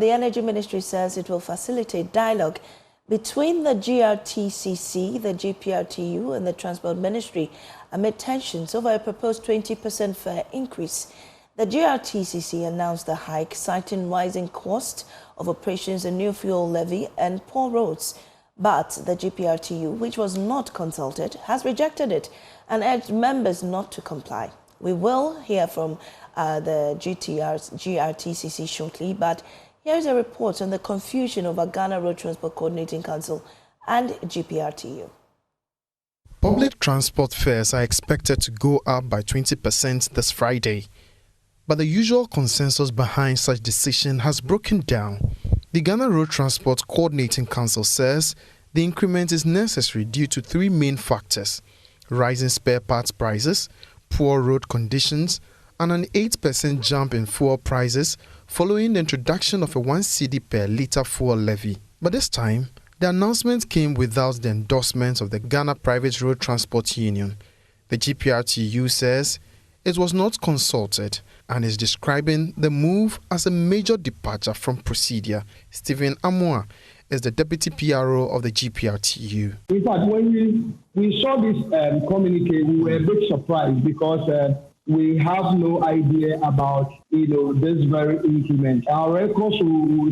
the Energy Ministry says it will facilitate dialogue between the GRTCC, the GPRTU, and the Transport Ministry amid tensions over a proposed 20% fare increase. The GRTCC announced the hike, citing rising cost of operations, a new fuel levy, and poor roads. But the GPRTU, which was not consulted, has rejected it and urged members not to comply. We will hear from the GRTCC shortly, but here's a report on the confusion over Ghana Road Transport Coordinating Council and GPRTU. Public transport fares are expected to go up by 20% this Friday. But the usual consensus behind such decision has broken down. The Ghana Road Transport Coordinating Council says the increment is necessary due to three main factors: rising spare parts prices, poor road conditions, and an 8% jump in fuel prices following the introduction of a 1 cedi per litre fuel levy. But this time, the announcement came without the endorsement of the Ghana Private Road Transport Union. The GPRTU says it was not consulted and is describing the move as a major departure from procedure. Stephen Amoa is the deputy PRO of the GPRTU. In fact, when we saw this communique, we were a bit surprised because we have no idea about this very increment. Our records will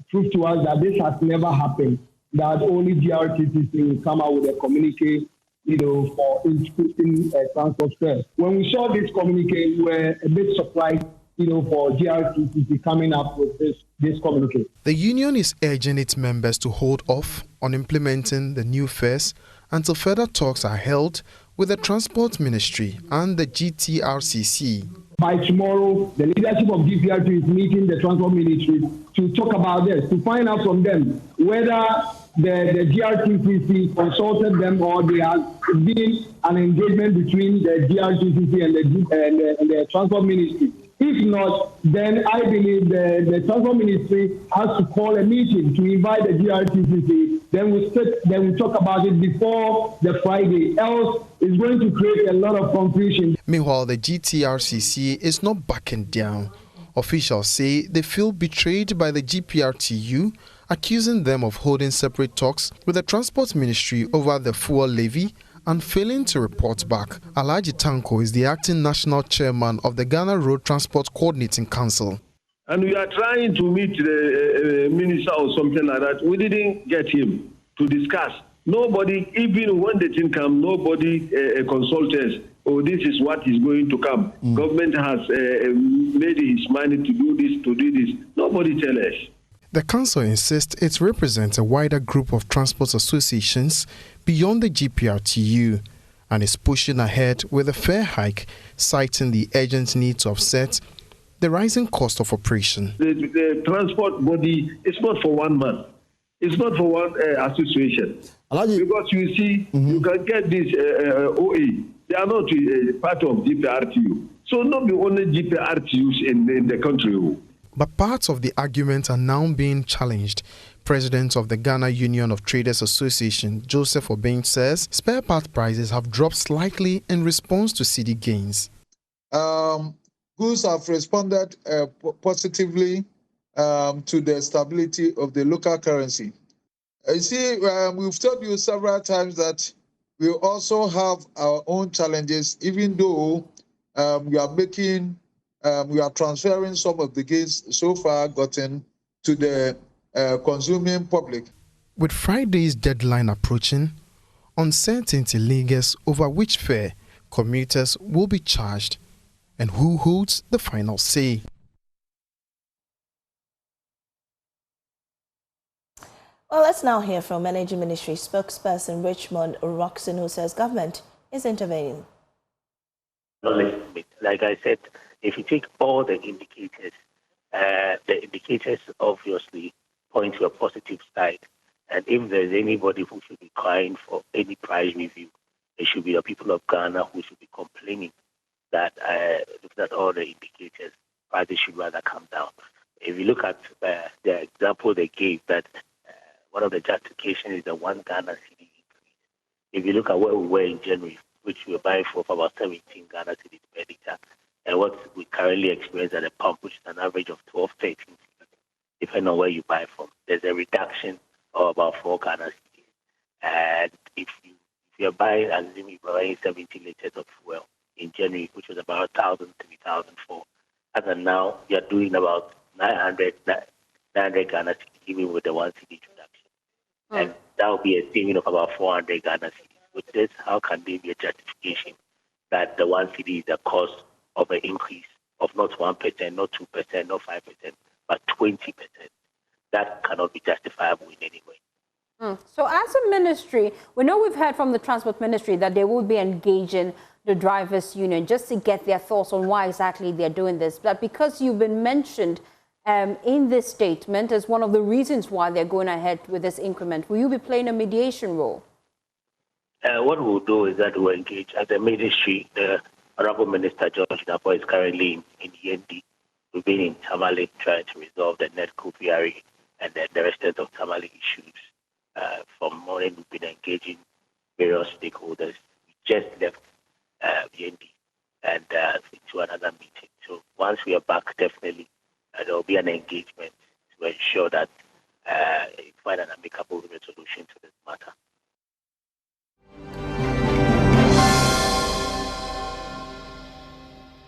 prove to us that this has never happened. That only GRTCC will come out with a communique for increasing transport fares. When we saw this communique, we were a bit surprised, for GRTCC coming up with this communique. The union is urging its members to hold off on implementing the new fares until further talks are held with the Transport Ministry and the GRTCC. By tomorrow, the leadership of GPRTU is meeting the Transport Ministry to talk about this, to find out from them whether the GRTCC consulted them or there has been an engagement between the GRTCC and the Transport Ministry. If not, then I believe the Transport Ministry has to call a meeting to invite the GRTCC. Then we talk about it before the Friday. Else, it's going to create a lot of confusion. Meanwhile, the GRTCC is not backing down. Officials say they feel betrayed by the GPRTU, accusing them of holding separate talks with the Transport Ministry over the fuel levy and failing to report back. Alhaji Tanko is the acting national chairman of the Ghana Road Transport Coordinating Council. And we are trying to meet the minister or something like that. We didn't get him to discuss. Nobody, even when the thing comes, nobody consults us. Oh, this is what is going to come. Government has made his mind to do this. Nobody tells us. The council insists it represents a wider group of transport associations beyond the GPRTU and is pushing ahead with a fare hike, citing the urgent need to offset the rising cost of operation. The transport body is not for one man. It's not for one association. Because you see, you can get this OA. They are not part of GPRTU. So not the only GPRTUs in the country. But parts of the argument are now being challenged. President of the Ghana Union of Traders Association, Joseph Obeng, says spare part prices have dropped slightly in response to cedi gains. Goods have responded positively to the stability of the local currency. You see, we've told you several times that we also have our own challenges, even though we are transferring some of the gains so far gotten to the consuming public. With Friday's deadline approaching, uncertainty lingers over which fare commuters will be charged and who holds the final say. Well, let's now hear from Energy Ministry spokesperson Richmond Roxon, who says government is intervening. Like I said, if you take all the indicators obviously point to a positive side. And if there's anybody who should be crying for any price review, it should be the people of Ghana who should be complaining that looking at all the indicators, prices should rather come down. If you look at the example they gave, that one of the justifications is the 1 Ghana cedi increase. If you look at where we were in January, which we were buying for about 17 Ghana cedis per litre, and what we currently experience at a pump, which is an average of 12, 13. depending on where you buy from. There's a reduction of about 4 Ghana cedis. And if you're buying, assuming you're buying 70 liters of fuel in January, which was about 1,000, 3,004, as of now, you're doing about 900 Ghana cedis, even with the 1 cedi introduction. And that will be a saving of about 400 Ghana cedis. With this, how can there be a justification that the 1 cedi is the cost of an increase of not 1%, not 2%, not 5%, but 20%? That cannot be justifiable in any way. So as a ministry, we know we've heard from the Transport Ministry that they will be engaging the drivers' union just to get their thoughts on why exactly they're doing this. But because you've been mentioned in this statement as one of the reasons why they're going ahead with this increment, will you be playing a mediation role? What we'll do is that we'll engage as a ministry. The Honorable Minister George Dapo is currently in END. We've been in Tamale trying to resolve the NEDCO PRA and then the rest of Tamale issues. From morning, we've been engaging various stakeholders. We just left END and into another meeting. So once we are back, definitely there will be an engagement to ensure that we find an amicable resolution to